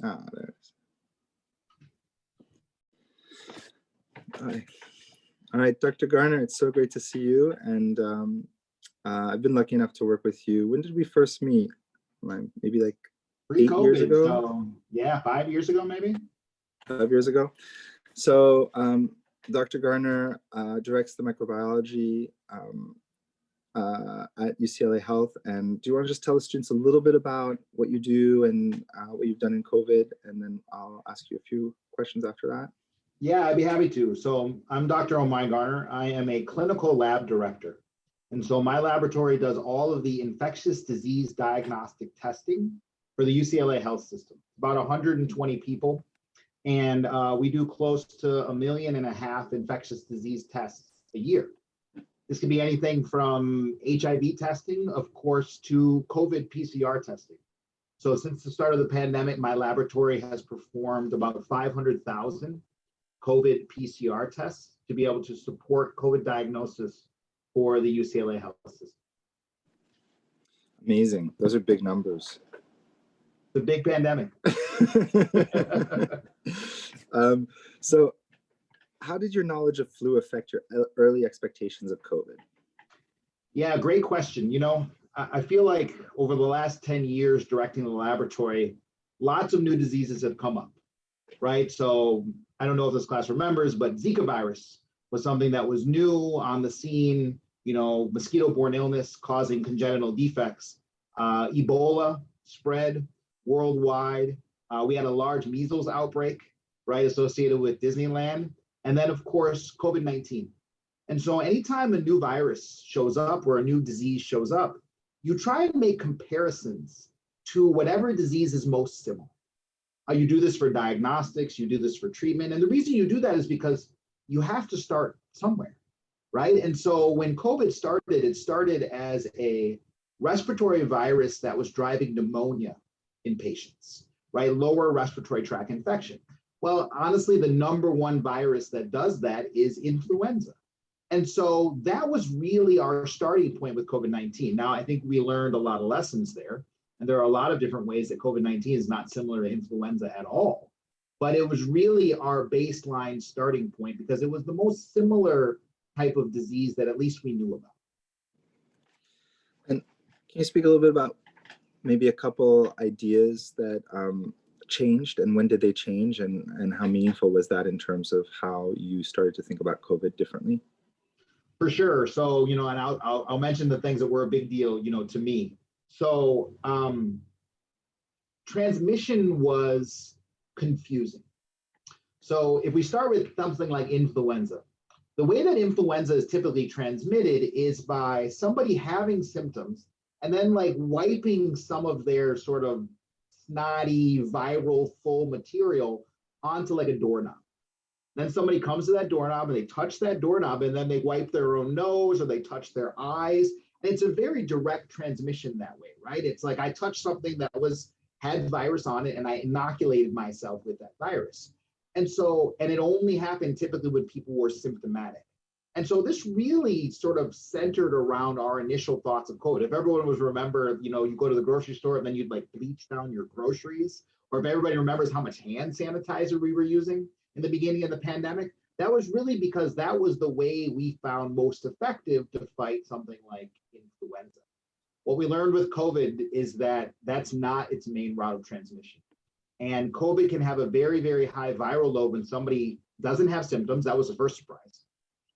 There it is. Hi. All right, Dr. Garner, it's so great to see you. And I've been lucky enough to work with you. When did we first meet? Maybe like 8 years ago? So yeah, 5 years ago, maybe. 5 years ago. So Dr. Garner directs the microbiology at UCLA Health. And do you want to just tell the students a little bit about what you do and what you've done in COVID? And then I'll ask you a few questions after that. Yeah, I'd be happy to. So I'm Dr. Omai Garner. I am a clinical lab director. And so my laboratory does all of the infectious disease diagnostic testing for the UCLA Health system, about 120 people. And we do close to 1.5 million infectious disease tests a year. This could be anything from HIV testing, of course, to COVID PCR testing. So since the start of the pandemic, my laboratory has performed about 500,000 COVID PCR tests to be able to support COVID diagnosis for the UCLA Health system. Amazing. Those are big numbers. The big pandemic. So how did your knowledge of flu affect your early expectations of COVID? Yeah, great question. You know, I feel like over the last 10 years directing the laboratory, lots of new diseases have come up, right? So I don't know if this class remembers, but Zika virus was something that was new on the scene, you know, mosquito-borne illness causing congenital defects. Ebola spread worldwide. We had a large measles outbreak, right, associated with Disneyland. And then, of course, COVID-19. And so anytime a new virus shows up or a new disease shows up, you try and make comparisons to whatever disease is most similar. You do this for diagnostics, you do this for treatment. And the reason you do that is because you have to start somewhere, right? And so when COVID started, it started as a respiratory virus that was driving pneumonia in patients, right? Lower respiratory tract infection. Well, honestly, the #1 virus that does that is influenza. And so that was really our starting point with COVID-19. Now, I think we learned a lot of lessons there. And there are a lot of different ways that COVID-19 is not similar to influenza at all. But it was really our baseline starting point because it was the most similar type of disease that at least we knew about. And can you speak a little bit about maybe a couple ideas that changed, and when did they change, and how meaningful was that in terms of how you started to think about COVID differently? For sure. So, you know, and I'll mention the things that were a big deal, you know, to me. So transmission was confusing. So if we start with something like influenza, the way that influenza is typically transmitted is by somebody having symptoms and then like wiping some of their sort of snotty viral full material onto like a doorknob. Then somebody comes to that doorknob and they touch that doorknob and then they wipe their own nose or they touch their eyes. And it's a very direct transmission that way, right? It's like I touched something that had virus on it and I inoculated myself with that virus. And so, and it only happened typically when people were symptomatic. And so this really sort of centered around our initial thoughts of COVID. If everyone was remember, you know, you go to the grocery store and then you'd like bleach down your groceries, or if everybody remembers how much hand sanitizer we were using in the beginning of the pandemic, that was really because that was the way we found most effective to fight something like influenza. What we learned with COVID is that that's not its main route of transmission. And COVID can have a very, very high viral load when somebody doesn't have symptoms. That was the first surprise.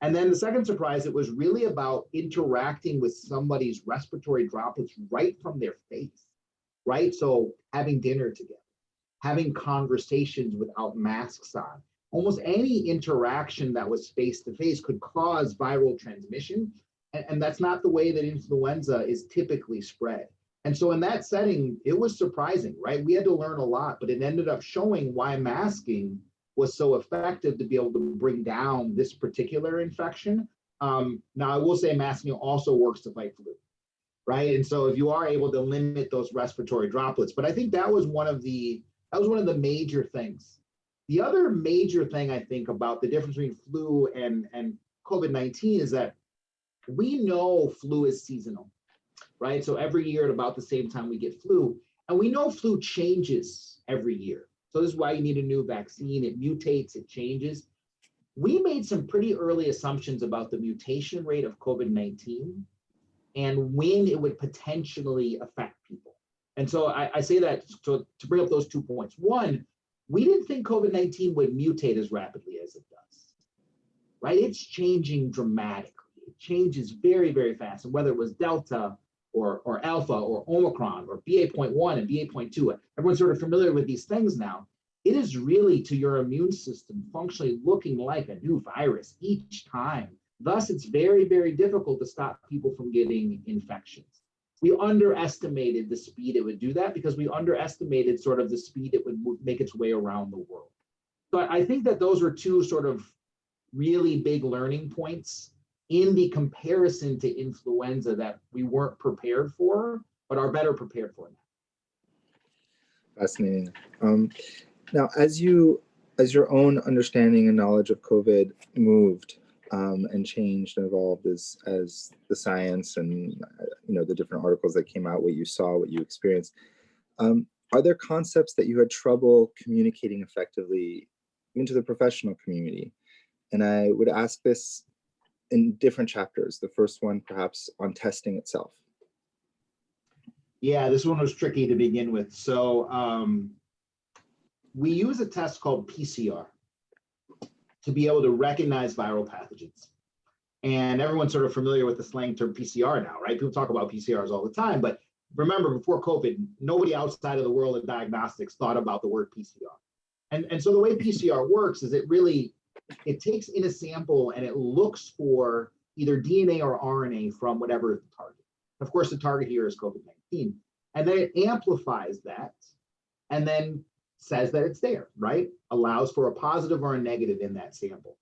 And then the second surprise, it was really about interacting with somebody's respiratory droplets right from their face, right? So having dinner together, having conversations without masks on, almost any interaction that was face-to-face could cause viral transmission. And that's not the way that influenza is typically spread. And so in that setting, it was surprising, right? We had to learn a lot, but it ended up showing why masking was so effective to be able to bring down this particular infection. Now, I will say masking also works to fight flu, right? And so if you are able to limit those respiratory droplets, but I think that was one of the major things. The other major thing I think about the difference between flu and COVID-19 is that we know flu is seasonal, right? So every year at about the same time we get flu, and we know flu changes every year. So this is why you need a new vaccine. It mutates, it changes. We made some pretty early assumptions about the mutation rate of COVID-19 and when it would potentially affect people. And so I say that to bring up those 2 points. One, we didn't think COVID-19 would mutate as rapidly as it does, right? It's changing dramatically. It changes very, very fast. And whether it was Delta or Alpha or Omicron or BA.1 and BA.2, everyone's sort of familiar with these things now. It is really, to your immune system, functionally looking like a new virus each time. Thus, it's very, very difficult to stop people from getting infections. We underestimated the speed it would do that because we underestimated sort of the speed it would make its way around the world. So I think that those were two sort of really big learning points in the comparison to influenza that we weren't prepared for, but are better prepared for now. Fascinating. Now, as your own understanding and knowledge of COVID moved and changed and evolved as the science and the different articles that came out, what you saw, what you experienced, are there concepts that you had trouble communicating effectively into the professional community? And I would ask this in different chapters. The first one, perhaps, on testing itself. Yeah, this one was tricky to begin with. So we use a test called PCR to be able to recognize viral pathogens. And everyone's sort of familiar with the slang term PCR now, right? People talk about PCRs all the time, but remember, before COVID, nobody outside of the world of diagnostics thought about the word PCR. And so the way PCR works is it takes in a sample and it looks for either DNA or RNA from whatever is the target. Of course, the target here is COVID-19. And then it amplifies that and then says that it's there, right? Allows for a positive or a negative in that sample.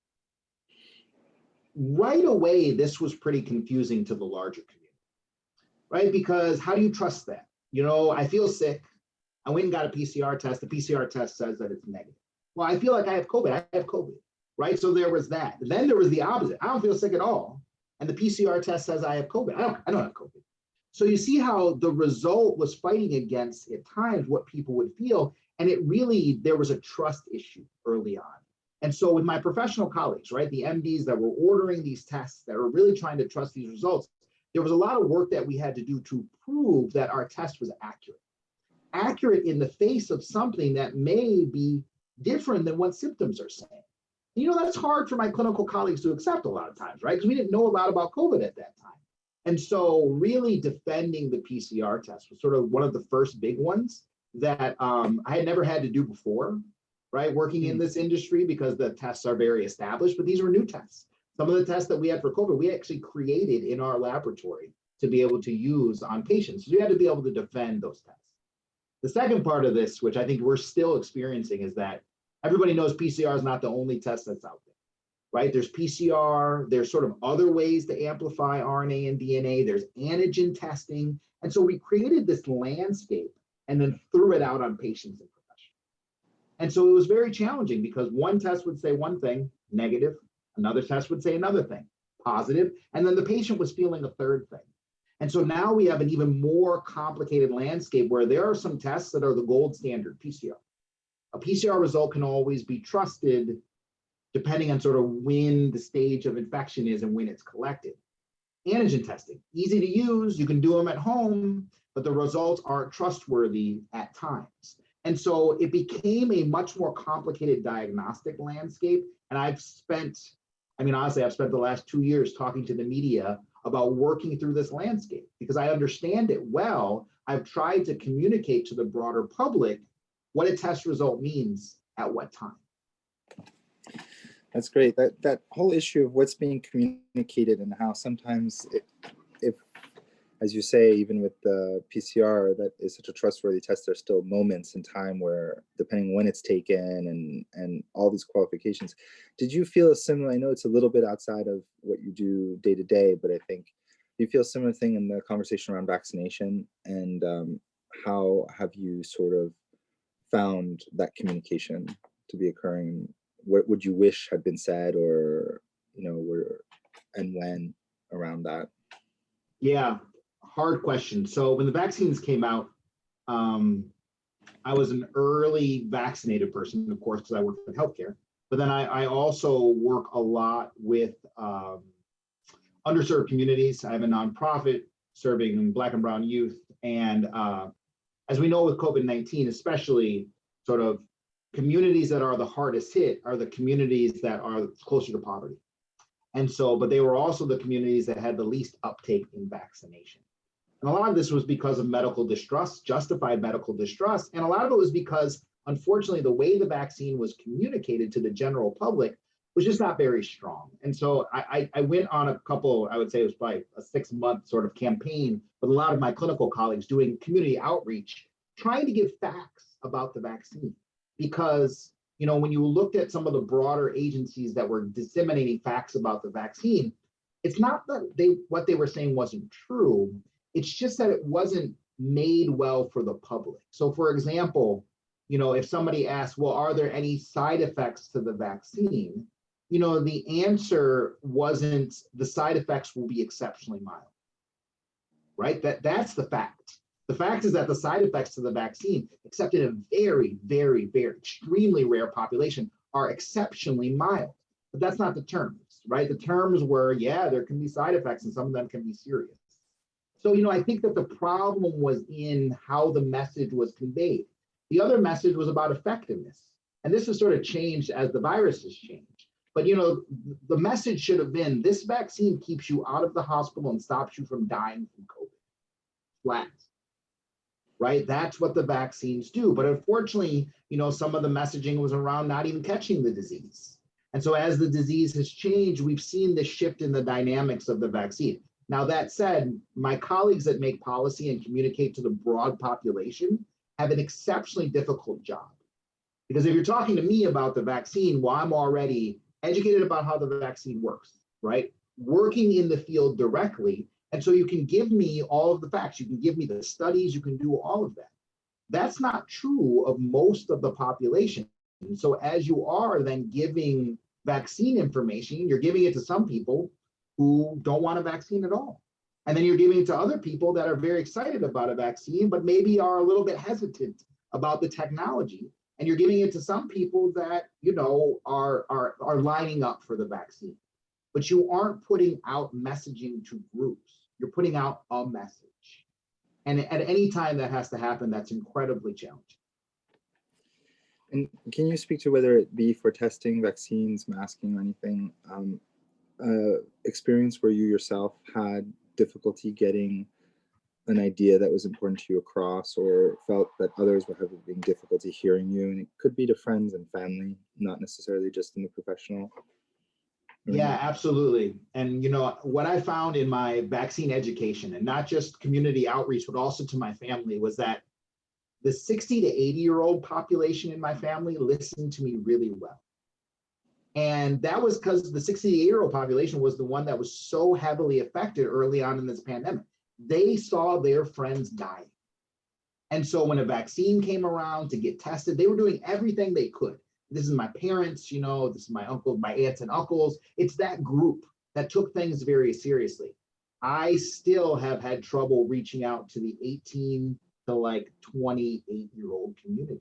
Right away, this was pretty confusing to the larger community, right? Because how do you trust that? I feel sick. I went and got a PCR test. The PCR test says that it's negative. Well, I feel like I have COVID. I have COVID, right? So there was that. Then there was the opposite. I don't feel sick at all. And the PCR test says I have COVID. I don't have COVID. So you see how the result was fighting against, at times, what people would feel. And there was a trust issue early on. And so with my professional colleagues, right, the MDs that were ordering these tests, that were really trying to trust these results, there was a lot of work that we had to do to prove that our test was accurate. Accurate in the face of something that may be different than what symptoms are saying. That's hard for my clinical colleagues to accept a lot of times, right? Because we didn't know a lot about COVID at that time. And so really defending the PCR test was sort of one of the first big ones that I had never had to do before, right? Working in this industry, because the tests are very established, but these were new tests. Some of the tests that we had for COVID, we actually created in our laboratory to be able to use on patients. So we had to be able to defend those tests. The second part of this, which I think we're still experiencing, is that everybody knows PCR is not the only test that's out there, right? There's PCR, there's sort of other ways to amplify RNA and DNA, there's antigen testing. And so we created this landscape and then threw it out on patients and professionals. And so it was very challenging because one test would say one thing, negative, another test would say another thing, positive, and then the patient was feeling a third thing. And so now we have an even more complicated landscape where there are some tests that are the gold standard, PCR. A PCR result can always be trusted depending on sort of when the stage of infection is and when it's collected. Antigen testing, easy to use, you can do them at home, but the results aren't trustworthy at times. And so it became a much more complicated diagnostic landscape. And I've spent the last 2 years talking to the media about working through this landscape because I understand it well. I've tried to communicate to the broader public what a test result means at what time. That's great. That whole issue of what's being communicated and how sometimes, if, as you say, even with the PCR, that is such a trustworthy test, there's still moments in time where, depending when it's taken and all these qualifications. Did you feel a similar, I know it's a little bit outside of what you do day to day, but I think you feel a similar thing in the conversation around vaccination, and how have you sort of found that communication to be occurring? What would you wish had been said, or and when around that? Yeah, hard question. So when the vaccines came out, I was an early vaccinated person, of course, because I work in healthcare. But then I also work a lot with underserved communities. I have a nonprofit serving Black and Brown youth. And as we know with COVID-19, especially sort of communities that are the hardest hit are the communities that are closer to poverty. And so, but they were also the communities that had the least uptake in vaccination. And a lot of this was because of medical distrust, justified medical distrust. And a lot of it was because, unfortunately, the way the vaccine was communicated to the general public was just not very strong. And so I went on a couple, I would say it was probably a 6-month sort of campaign with a lot of my clinical colleagues doing community outreach, trying to give facts about the vaccine. Because, you know, when you looked at some of the broader agencies that were disseminating facts about the vaccine, it's not that what they were saying wasn't true. It's just that it wasn't made well for the public. So for example, you know, if somebody asks, well, are there any side effects to the vaccine? You know, the answer wasn't the side effects will be exceptionally mild, right? That's the fact. The fact is that the side effects to the vaccine, except in a very, very, very extremely rare population, are exceptionally mild. But that's not the terms, right? The terms were, yeah, there can be side effects and some of them can be serious. So, you know, I think that the problem was in how the message was conveyed. The other message was about effectiveness. And this has sort of changed as the virus has changed. But, you know, the message should have been this vaccine keeps you out of the hospital and stops you from dying from COVID. Flat. Right? That's what the vaccines do. But unfortunately, you know, some of the messaging was around not even catching the disease. And so as the disease has changed, we've seen this shift in the dynamics of the vaccine. Now, that said, my colleagues that make policy and communicate to the broad population have an exceptionally difficult job. Because if you're talking to me about the vaccine, well, I'm already educated about how the vaccine works, right? Working in the field directly. And so you can give me all of the facts. You can give me the studies. You can do all of that. That's not true of most of the population. And so as you are then giving vaccine information, you're giving it to some people who don't want a vaccine at all. And then you're giving it to other people that are very excited about a vaccine, but maybe are a little bit hesitant about the technology. And you're giving it to some people that, you know, are lining up for the vaccine. But you aren't putting out messaging to groups. You're putting out a message. And at any time that has to happen, that's incredibly challenging. And can you speak to whether it be for testing, vaccines, masking, or anything, experience where you yourself had difficulty getting an idea that was important to you across, or felt that others were having difficulty hearing you? And it could be to friends and family, not necessarily just in the professional. Yeah, absolutely. And, you know, what I found in my vaccine education, and not just community outreach, but also to my family, was that the 60 to 80-year-old population in my family listened to me really well. And that was because the 60 to 80-year-old population was the one that was so heavily affected early on in this pandemic. They saw their friends dying. And so when a vaccine came around to get tested, they were doing everything they could. This is my parents, you know, this is my uncles, my aunts and uncles. It's that group that took things very seriously. I still have had trouble reaching out to the 18 to like 28-year-old community.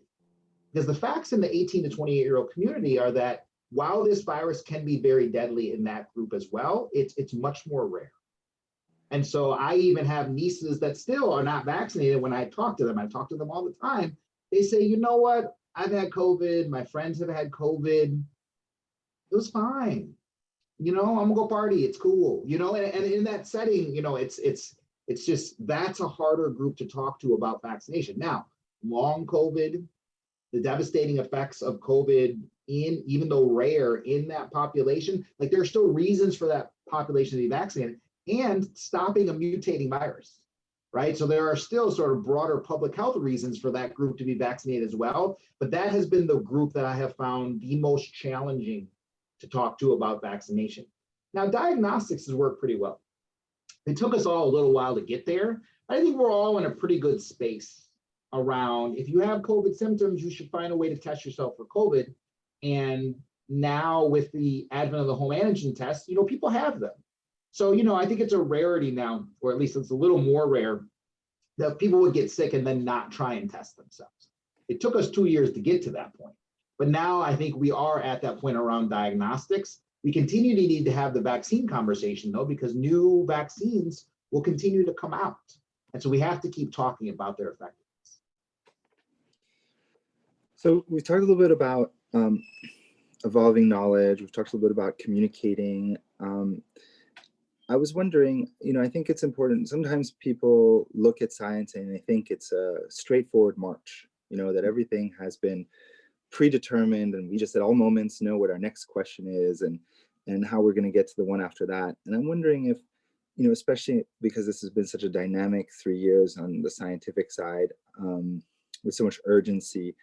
Because the facts in the 18 to 28-year-old community are that while this virus can be very deadly in that group as well, it's much more rare. And so I even have nieces that still are not vaccinated. When I talk to them, I talk to them all the time. They say, you know what? I've had COVID. My friends have had COVID. It was fine. You know, I'm gonna go party. It's cool. You know, and in that setting, you know, it's just, that's a harder group to talk to about vaccination. Now, long COVID, the devastating effects of COVID even though rare in that population, like there are still reasons for that population to be vaccinated, and stopping a mutating virus. Right? So there are still sort of broader public health reasons for that group to be vaccinated as well. But that has been the group that I have found the most challenging to talk to about vaccination. Now, diagnostics has worked pretty well. It took us all a little while to get there. I think we're all in a pretty good space around, if you have COVID symptoms, you should find a way to test yourself for COVID. And now with the advent of the home antigen test, you know, people have them. So, you know, I think it's a rarity now, or at least it's a little more rare, that people would get sick and then not try and test themselves. It took us 2 years to get to that point. But now I think we are at that point around diagnostics. We continue to need to have the vaccine conversation, though, because new vaccines will continue to come out. And so we have to keep talking about their effectiveness. So we talked a little bit about evolving knowledge. We've talked a little bit about communicating. I was wondering, I think it's important. Sometimes people look at science and they think it's a straightforward march, that everything has been predetermined and we just at all moments know what our next question is and how we're going to get to the one after that. And I'm wondering if, especially because this has been such a dynamic 3 years on the scientific side, with so much urgency,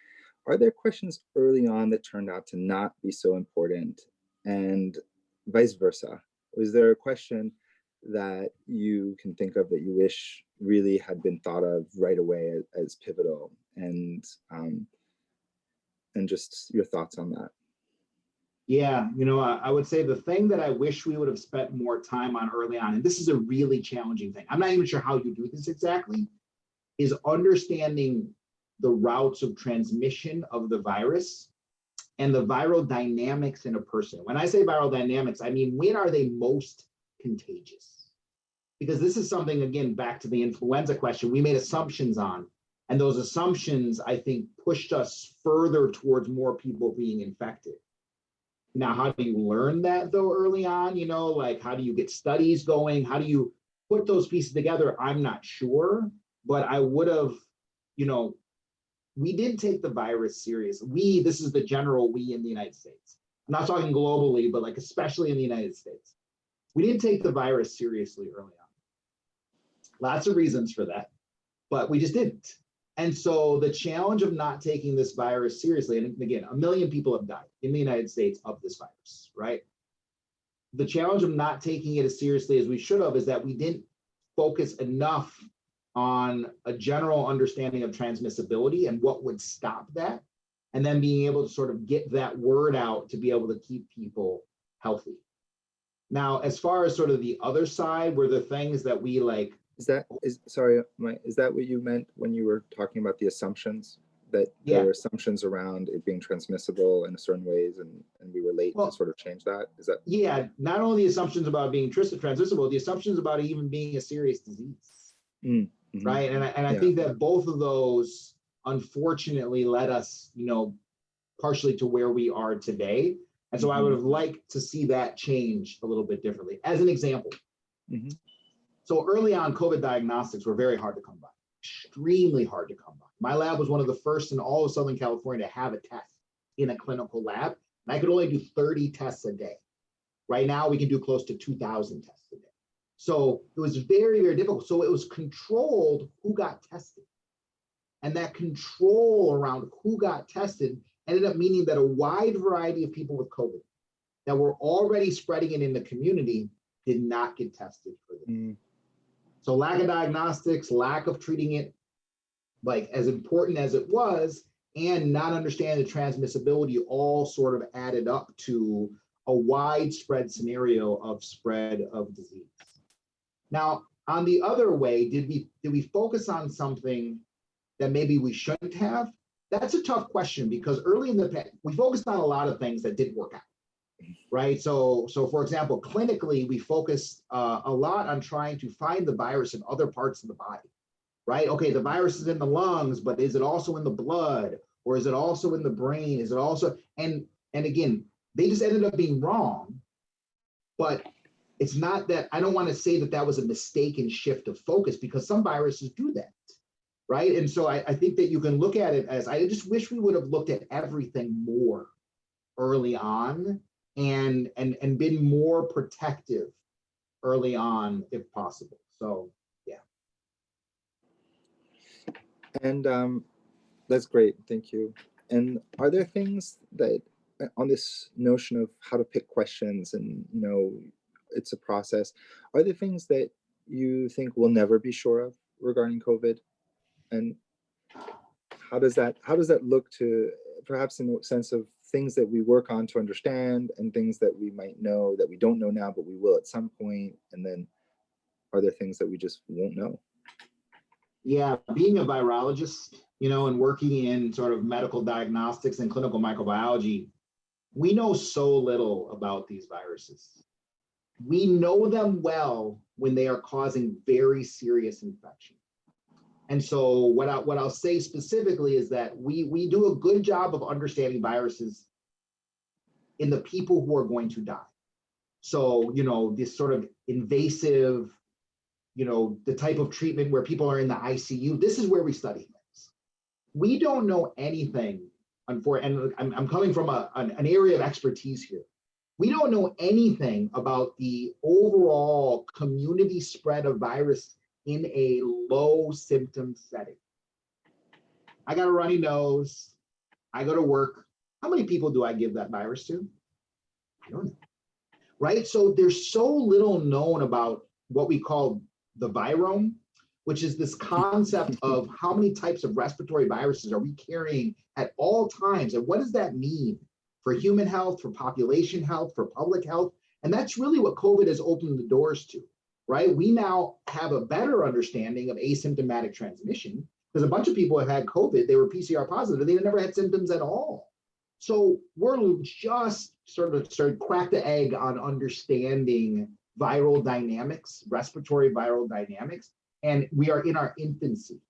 are there questions early on that turned out to not be so important, and vice versa? Was there a question that you can think of that you wish really had been thought of right away as pivotal, and just your thoughts on that? Yeah, I would say the thing that I wish we would have spent more time on early on, and this is a really challenging thing, I'm not even sure how you do this exactly, is understanding the routes of transmission of the virus and the viral dynamics in a person. When I say viral dynamics, I mean, when are they most contagious? Because this is something, again, back to the influenza question, we made assumptions on, and those assumptions, I think, pushed us further towards more people being infected. Now, how do you learn that, though, early on? Like, how do you get studies going? How do you put those pieces together? I'm not sure, but I would have, we did take the virus serious. This is the general we in the United States. I'm not talking globally, but like especially in the United States. We didn't take the virus seriously early on. Lots of reasons for that, but we just didn't. And so the challenge of not taking this virus seriously, and again, 1 million people have died in the United States of this virus, right? The challenge of not taking it as seriously as we should have is that we didn't focus enough on a general understanding of transmissibility and what would stop that, and then being able to sort of get that word out to be able to keep people healthy. Now, as far as sort of the other side, were the things that we like. Is that what you meant when you were talking about the assumptions? That there were assumptions around it being transmissible in certain ways, and we were late to sort of change that? Is that? Yeah, not only the assumptions about being transmissible, the assumptions about it even being a serious disease. Mm-hmm. Right. And I think that both of those, unfortunately, led us, partially to where we are today. And so I would have liked to see that change a little bit differently. As an example, so early on, COVID diagnostics were very hard to come by, extremely hard to come by. My lab was one of the first in all of Southern California to have a test in a clinical lab. And I could only do 30 tests a day. Right now, we can do close to 2,000 tests a day. So it was very, very difficult. So it was controlled who got tested. And that control around who got tested ended up meaning that a wide variety of people with COVID that were already spreading it in the community did not get tested for this. So lack of diagnostics, lack of treating it like as important as it was, and not understanding the transmissibility all sort of added up to a widespread scenario of spread of disease. Now, on the other way, did we focus on something that maybe we shouldn't have? That's a tough question, because early in the past, we focused on a lot of things that didn't work out, right? So for example, clinically, we focused a lot on trying to find the virus in other parts of the body, right? Okay, the virus is in the lungs, but is it also in the blood? Or is it also in the brain? Is it also, and again, they just ended up being wrong, but it's not that, I don't want to say that that was a mistaken shift of focus, because some viruses do that, right? And so I think that you can look at it as, I just wish we would have looked at everything more early on and been more protective early on if possible. So, yeah. And that's great, thank you. And are there things that, on this notion of how to pick questions and, it's a process, are there things that you think we'll never be sure of regarding COVID? And how does that look to, perhaps in the sense of things that we work on to understand and things that we might know that we don't know now, but we will at some point? And then are there things that we just won't know? Yeah, being a virologist, and working in sort of medical diagnostics and clinical microbiology, we know so little about these viruses. We know them well when they are causing very serious infection. And so what I'll say specifically is that we do a good job of understanding viruses in the people who are going to die. So, this sort of invasive, the type of treatment where people are in the ICU, this is where we study things. We don't know anything, and I'm coming from an area of expertise here. We don't know anything about the overall community spread of virus in a low symptom setting. I got a runny nose. I go to work. How many people do I give that virus to? I don't know. Right? So there's so little known about what we call the virome, which is this concept of how many types of respiratory viruses are we carrying at all times, and what does that mean for human health, for population health, for public health? And that's really what COVID has opened the doors to, right? We now have a better understanding of asymptomatic transmission because a bunch of people have had COVID, they were PCR positive, they never had symptoms at all. So we're just sort of crack the egg on understanding viral dynamics, respiratory viral dynamics, and we are in our infancy.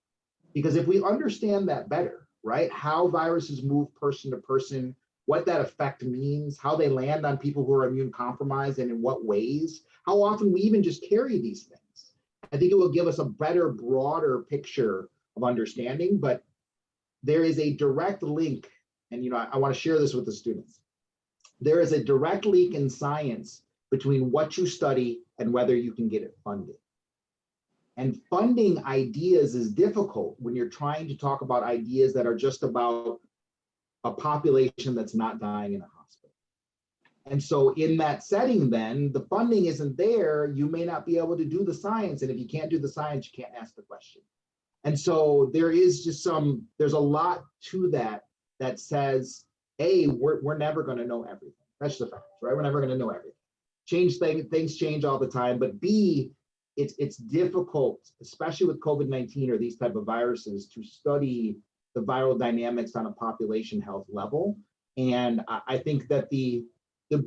Because if we understand that better, right, how viruses move person to person, what that effect means, how they land on people who are immune compromised and in what ways, how often we even just carry these things, I think it will give us a better, broader picture of understanding. But there is a direct link, and I want to share this with the students. There is a direct link in science between what you study and whether you can get it funded. And funding ideas is difficult when you're trying to talk about ideas that are just about a population that's not dying in a hospital. And so in that setting, then the funding isn't there. You may not be able to do the science. And if you can't do the science, you can't ask the question. And so there is just there's a lot to that says, A, we're never going to know everything. That's the fact, right? We're never going to know everything. Things change all the time. But B, it's difficult, especially with COVID-19 or these type of viruses, to study the viral dynamics on a population health level. And I think that the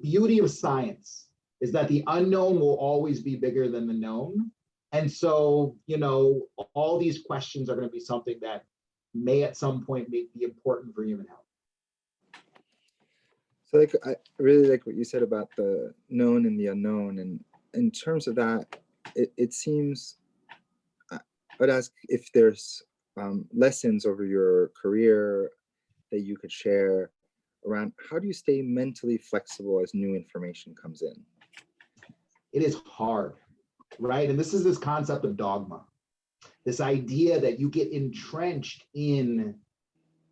beauty of science is that the unknown will always be bigger than the known. And so, all these questions are going to be something that may at some point be important for human health. So I really like what you said about the known and the unknown. And in terms of that, it seems, I would ask if there's lessons over your career that you could share around how do you stay mentally flexible as new information comes in? It is hard, right? And this is this concept of dogma, this idea that you get entrenched in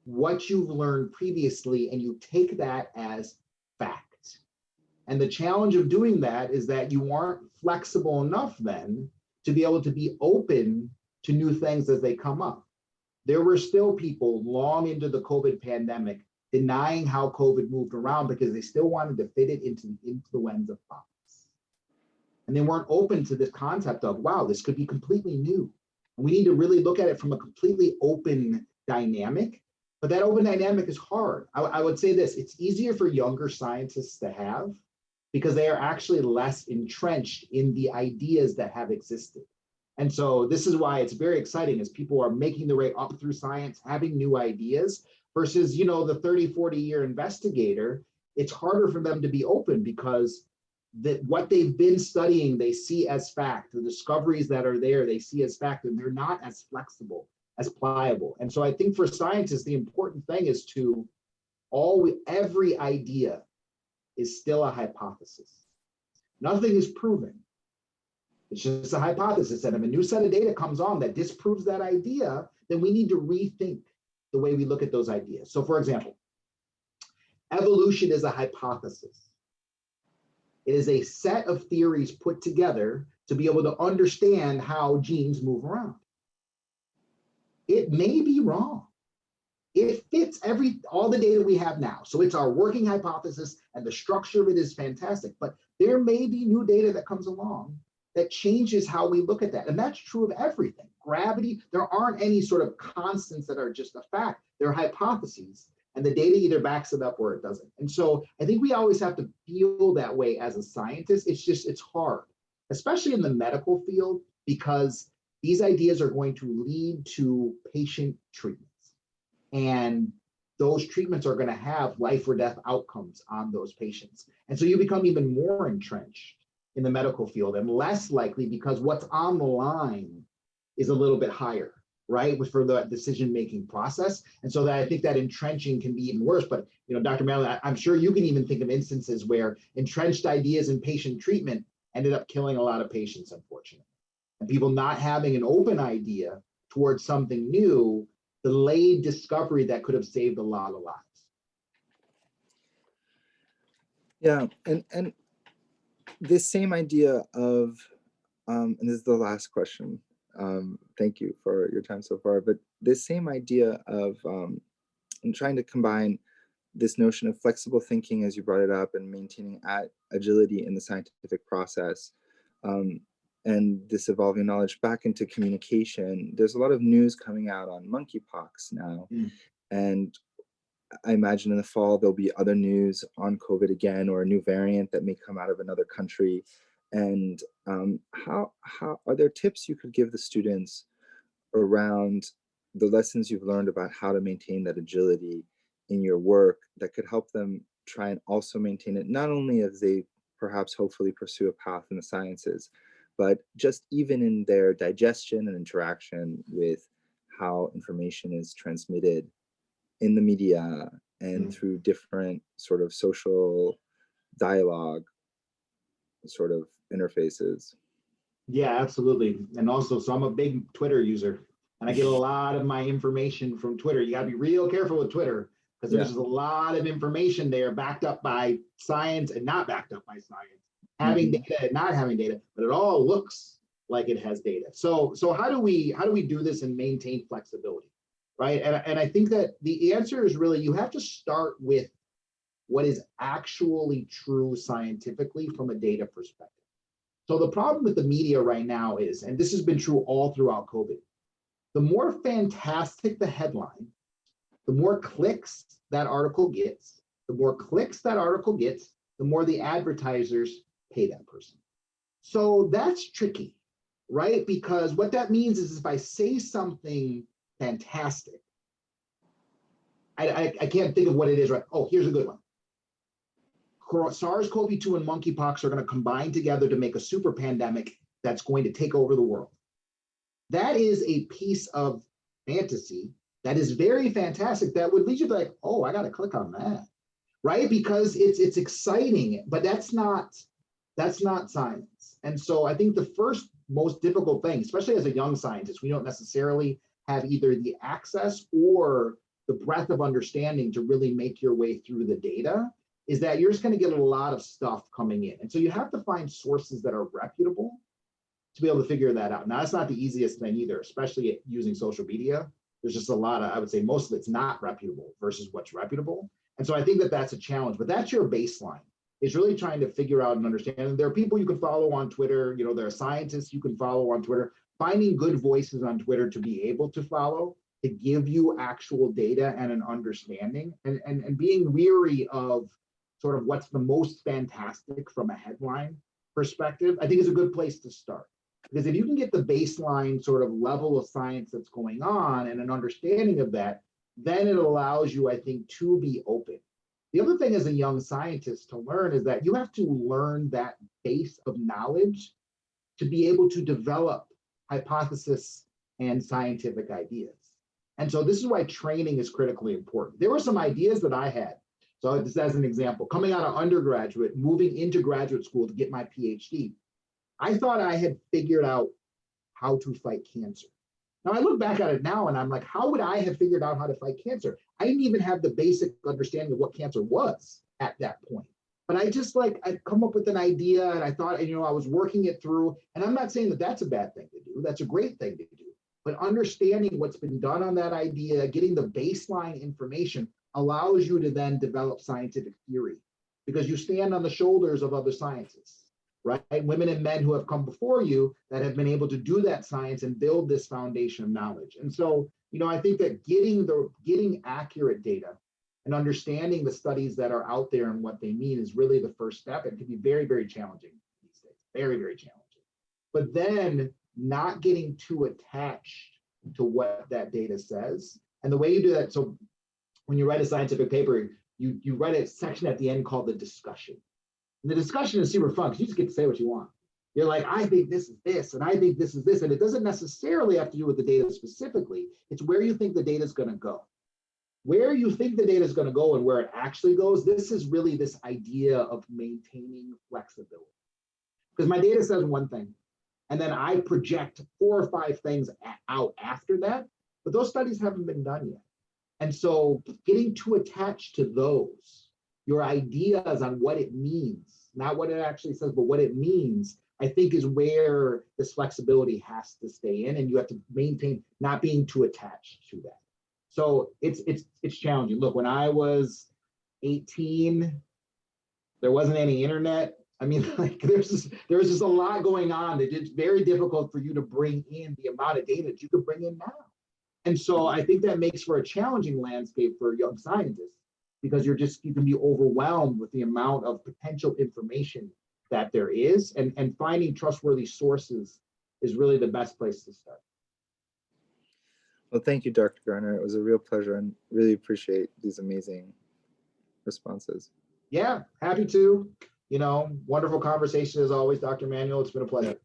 what you've learned previously and you take that as fact. And the challenge of doing that is that you aren't flexible enough then to be able to be open to new things as they come up. There were still people long into the COVID pandemic denying how COVID moved around because they still wanted to fit it into the influenza box. And they weren't open to this concept of, wow, this could be completely new. And we need to really look at it from a completely open dynamic. But that open dynamic is hard. I would say this, it's easier for younger scientists to have because they are actually less entrenched in the ideas that have existed. And so this is why it's very exciting as people are making their way up through science, having new ideas versus, the 30, 40-year investigator. It's harder for them to be open because what they've been studying, they see as fact. The discoveries that are there, they see as fact, and they're not as flexible, as pliable. And so I think for scientists, the important thing is every idea is still a hypothesis. Nothing is proven. It's just a hypothesis. And if a new set of data comes on that disproves that idea, then we need to rethink the way we look at those ideas. So for example, evolution is a hypothesis. It is a set of theories put together to be able to understand how genes move around. It may be wrong. It fits all the data we have now. So it's our working hypothesis and the structure of it is fantastic, but there may be new data that comes along that changes how we look at that. And that's true of everything. gravity. There aren't any sort of constants that are just a fact. They're hypotheses. And the data either backs it up or it doesn't. And so I think we always have to feel that way as a scientist. It's hard, especially in the medical field, because these ideas are going to lead to patient treatments. And those treatments are going to have life or death outcomes on those patients. And so you become even more entrenched in the medical field and less likely, because what's on the line is a little bit higher, right, for the decision-making process. And so that I think that entrenching can be even worse. But, Dr. Manuel, I'm sure you can even think of instances where entrenched ideas in patient treatment ended up killing a lot of patients, unfortunately. And people not having an open idea towards something new delayed discovery that could have saved a lot of lives. Yeah, and this same idea of, and this is the last question. Thank you for your time so far. But this same idea of trying to combine this notion of flexible thinking, as you brought it up, and maintaining agility in the scientific process, and this evolving knowledge back into communication. There's a lot of news coming out on monkeypox now. And I imagine in the fall, there'll be other news on COVID again, or a new variant that may come out of another country. And how are there tips you could give the students around the lessons you've learned about how to maintain that agility in your work that could help them try and also maintain it, not only as they perhaps hopefully pursue a path in the sciences, but just even in their digestion and interaction with how information is transmitted in the media and through different sort of social dialogue sort of interfaces? Yeah, absolutely. And also, so I'm a big Twitter user, and I get a lot of my information from Twitter. You got to be real careful with Twitter, because there's a lot of information there backed up by science and not backed up by science, having data and not having data, but it all looks like it has data. So how do we do this and maintain flexibility, right? And I think that the answer is really, you have to start with what is actually true scientifically from a data perspective. So the problem with the media right now is, and this has been true all throughout COVID, the more fantastic the headline, the more clicks that article gets, the more the advertisers pay that person. So that's tricky, right? Because what that means is, if I say something fantastic, I can't think of what it is, right? Oh, here's a good one. SARS-CoV-2 and monkeypox are going to combine together to make a super pandemic that's going to take over the world. That is a piece of fantasy that is very fantastic, that would lead you to like, oh, I got to click on that, right? Because it's exciting, but that's not science. And so I think the first most difficult thing, especially as a young scientist, we don't necessarily have either the access or the breadth of understanding to really make your way through the data, is that you're just going to get a lot of stuff coming in. And so you have to find sources that are reputable to be able to figure that out. Now, that's not the easiest thing either, especially using social media. There's just a lot of, I would say most of it's not reputable versus what's reputable. And so I think that that's a challenge, but that's your baseline. It's really trying to figure out and understand. And there are people you can follow on Twitter, there are scientists you can follow on Twitter, finding good voices on Twitter to be able to follow, to give you actual data and an understanding, and being weary of sort of what's the most fantastic from a headline perspective, I think is a good place to start. Because if you can get the baseline sort of level of science that's going on and an understanding of that, then it allows you, I think, to be open. The other thing as a young scientist to learn is that you have to learn that base of knowledge to be able to develop hypothesis and scientific ideas. And so this is why training is critically important. There were some ideas that I had. So just as an example, coming out of undergraduate, moving into graduate school to get my PhD, I thought I had figured out how to fight cancer. Now I look back at it now and I'm like, how would I have figured out how to fight cancer? I didn't even have the basic understanding of what cancer was at that point. But I'd come up with an idea and I thought, I was working it through. And I'm not saying that that's a bad thing to do. That's a great thing to do. But understanding what's been done on that idea, getting the baseline information allows you to then develop scientific theory, because you stand on the shoulders of other scientists. right? Women and men who have come before you that have been able to do that science and build this foundation of knowledge. And so, I think that getting accurate data and understanding the studies that are out there and what they mean is really the first step. It can be very, very challenging these days, very, very challenging. But then not getting too attached to what that data says. And the way you do that, so when you write a scientific paper, you write a section at the end called the discussion. And the discussion is super fun because you just get to say what you want. You're like, I think this is this, and I think this is this. And it doesn't necessarily have to do with the data specifically. It's where you think the data is going to go. Where you think the data is going to go and where it actually goes, this is really this idea of maintaining flexibility. Because my data says one thing, and then I project 4 or 5 things out after that, but those studies haven't been done yet. And so getting too attached to those, your ideas on what it means, not what it actually says, but what it means, I think is where this flexibility has to stay in, and you have to maintain not being too attached to that. So it's challenging. Look, when I was 18, there wasn't any internet. I mean, like there was just a lot going on that it's very difficult for you to bring in the amount of data that you could bring in now. And so I think that makes for a challenging landscape for young scientists because you can be overwhelmed with the amount of potential information that there is, and finding trustworthy sources is really the best place to start. Well, thank you, Dr. Garner. It was a real pleasure and really appreciate these amazing responses. Yeah, happy to. Wonderful conversation as always, Dr. Manuel. It's been a pleasure.